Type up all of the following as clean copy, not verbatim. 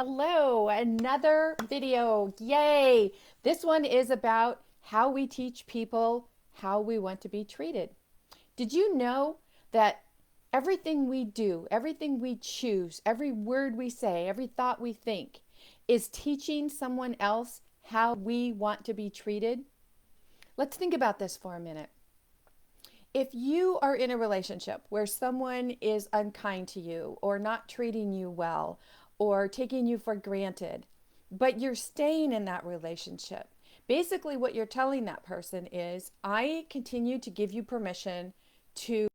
hello, another video. Yay! This one is about how we teach people how we want to be treated. Did you know that everything we do, everything we choose, every word we say, every thought we think is teaching someone else how we want to be treated? Let's think about this for a minute. If you are in a relationship where someone is unkind to you or not treating you well or taking you for granted, but you're staying in that relationship, basically what you're telling that person is, I continue to give you permission to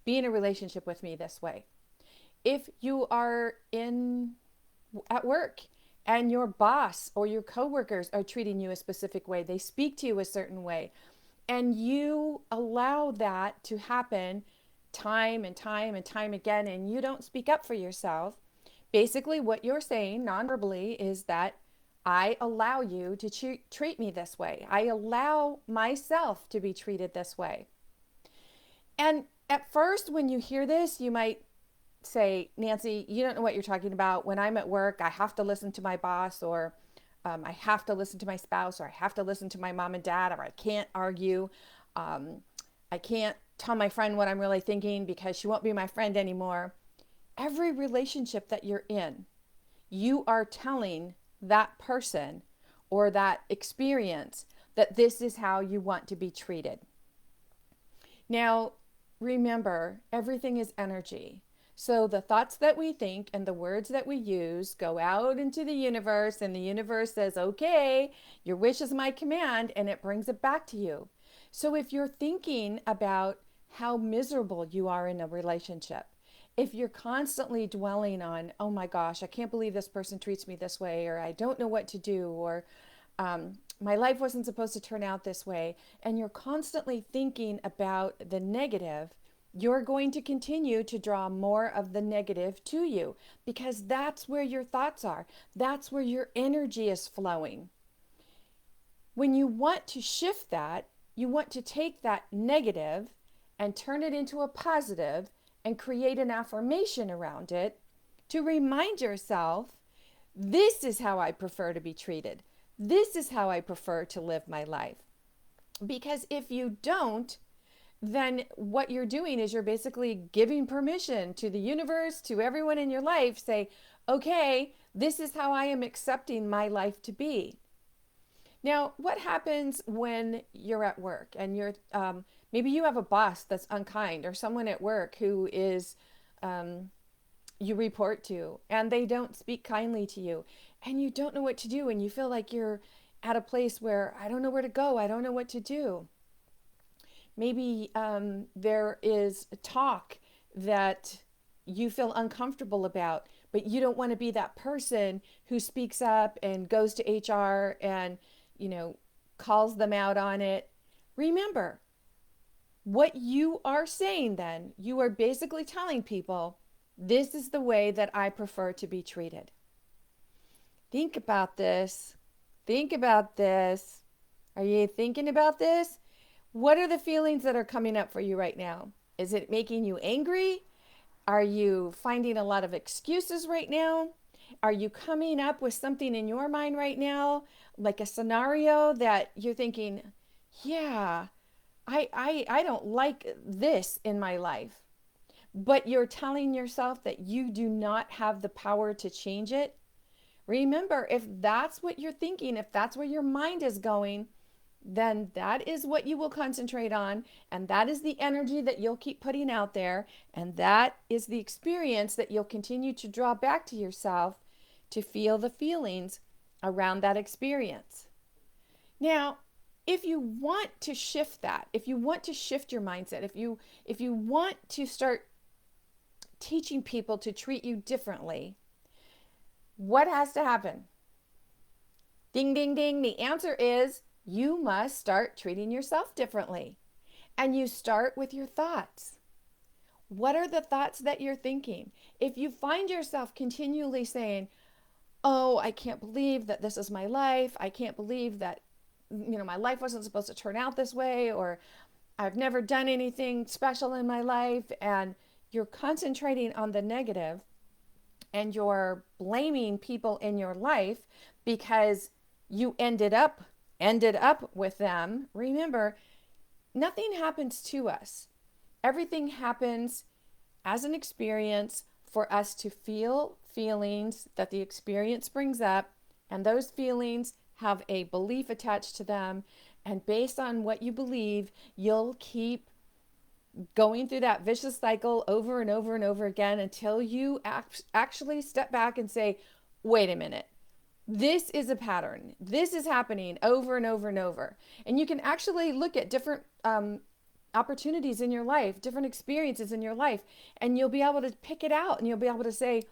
be in a relationship with me this way. If you are at work and your boss or your coworkers are treating you a specific way, they speak to you a certain way, and you allow that to happen time and time and time again, and you don't speak up for yourself, basically what you're saying non-verbally is that I allow you to treat me this way. I allow myself to be treated this way. And at first, when you hear this, you might say, Nancy, you don't know what you're talking about. When I'm at work, I have to listen to my boss, or I have to listen to my spouse, or I have to listen to my mom and dad, or I can't argue. I can't tell my friend what I'm really thinking because she won't be my friend anymore. Every relationship that you're in, you are telling that person or that experience that this is how you want to be treated. Now, remember, everything is energy. So the thoughts that we think and the words that we use go out into the universe, and the universe says, okay, your wish is my command, and it brings it back to you. So if you're thinking about how miserable you are in a relationship, if you're constantly dwelling on, oh my gosh, I can't believe this person treats me this way, or I don't know what to do, or my life wasn't supposed to turn out this way, and you're constantly thinking about the negative, you're going to continue to draw more of the negative to you, because that's where your thoughts are. That's where your energy is flowing. When you want to shift that, you want to take that negative and turn it into a positive and create an affirmation around it to remind yourself, this is how I prefer to be treated. This is how I prefer to live my life. Because if you don't, then what you're doing is you're basically giving permission to the universe, to everyone in your life, say, okay, this is how I am accepting my life to be. Now, what happens when you're at work and maybe you have a boss that's unkind, or someone at work who is, you report to, and they don't speak kindly to you, and you don't know what to do, and you feel like you're at a place where I don't know where to go, I don't know what to do. Maybe there is talk that you feel uncomfortable about, but you don't want to be that person who speaks up and goes to HR and, calls them out on it. Remember, what you are saying then, you are basically telling people, this is the way that I prefer to be treated. Think about this. Think about this. Are you thinking about this? What are the feelings that are coming up for you right now? Is it making you angry? Are you finding a lot of excuses right now? Are you coming up with something in your mind right now, like a scenario that you're thinking, yeah, I don't like this in my life, but you're telling yourself that you do not have the power to change it? Remember, if that's what you're thinking, if that's where your mind is going, then that is what you will concentrate on, and that is the energy that you'll keep putting out there, and that is the experience that you'll continue to draw back to yourself to feel the feelings around that experience. Now, if you want to shift that, if you want to shift your mindset, if you want to start teaching people to treat you differently, what has to happen? Ding, ding, ding. The answer is you must start treating yourself differently. And you start with your thoughts. What are the thoughts that you're thinking? If you find yourself continually saying, oh, I can't believe that this is my life. I can't believe that, my life wasn't supposed to turn out this way, or I've never done anything special in my life, and you're concentrating on the negative, and you're blaming people in your life because you ended up with them, remember, nothing happens to us. Everything happens as an experience for us to feel feelings that the experience brings up, and those feelings have a belief attached to them. And based on what you believe, you'll keep going through that vicious cycle over and over and over again until you actually step back and say, wait a minute. This is a pattern. This is happening over and over and over. And you can actually look at different opportunities in your life, different experiences in your life, and you'll be able to pick it out and you'll be able to say,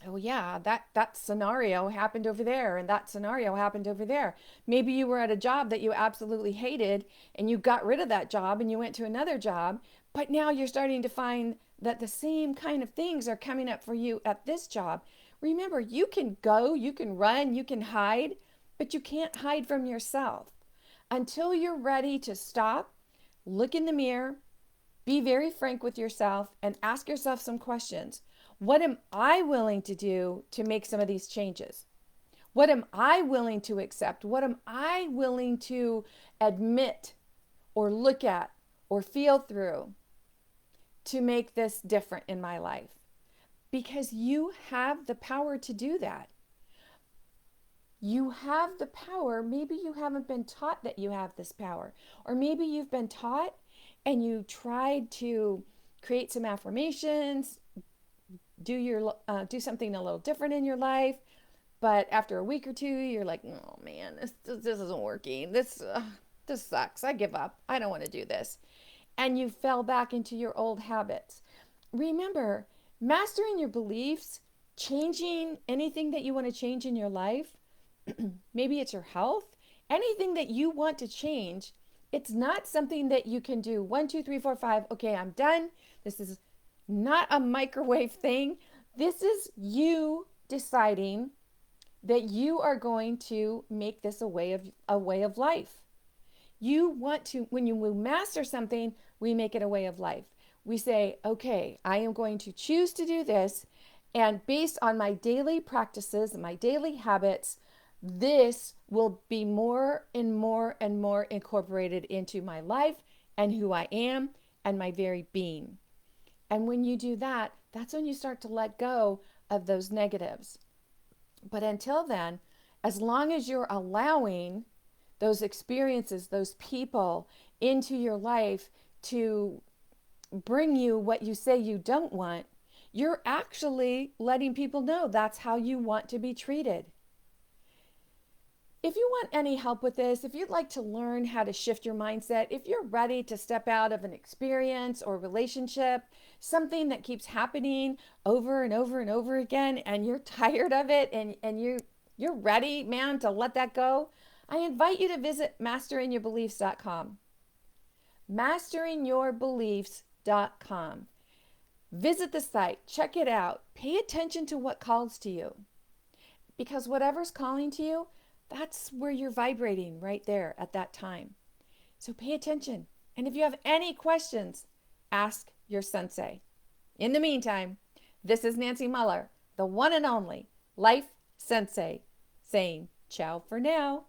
oh yeah, that scenario happened over there and that scenario happened over there. Maybe you were at a job that you absolutely hated and you got rid of that job and you went to another job, but now you're starting to find that the same kind of things are coming up for you at this job. Remember, you can go, you can run, you can hide, but you can't hide from yourself. Until you're ready to stop, look in the mirror, be very frank with yourself, and ask yourself some questions. What am I willing to do to make some of these changes? What am I willing to accept? What am I willing to admit or look at or feel through to make this different in my life? Because you have the power to do that. You have the power. Maybe you haven't been taught that you have this power, or maybe you've been taught and you tried to create some affirmations, do something a little different in your life, but after a week or two, you're like, oh man, this isn't working. This sucks. I give up. I don't want to do this, and you fell back into your old habits. Remember, mastering your beliefs, changing anything that you want to change in your life. Maybe it's your health, anything that you want to change. It's not something that you can do 1, 2, 3, 4, 5. Okay, I'm done. This is not a microwave thing. This is you deciding that you are going to make this a way of life. You want to, when you master something, we make it a way of life. We say, okay, I am going to choose to do this, and based on my daily practices and my daily habits, this will be more and more and more incorporated into my life and who I am and my very being. And when you do that, that's when you start to let go of those negatives. But until then, as long as you're allowing those experiences, those people into your life to bring you what you say you don't want, you're actually letting people know that's how you want to be treated. If you want any help with this, if you'd like to learn how to shift your mindset, if you're ready to step out of an experience or relationship, something that keeps happening over and over and over again, and you're tired of it and you're ready, man, to let that go, I invite you to visit masteringyourbeliefs.com. Masteringyourbeliefs.com. Visit the site, check it out, pay attention to what calls to you. Because whatever's calling to you, that's where you're vibrating right there at that time. So pay attention. And if you have any questions, ask your sensei. In the meantime, this is Nancy Muller, the one and only Life Sensei, saying ciao for now.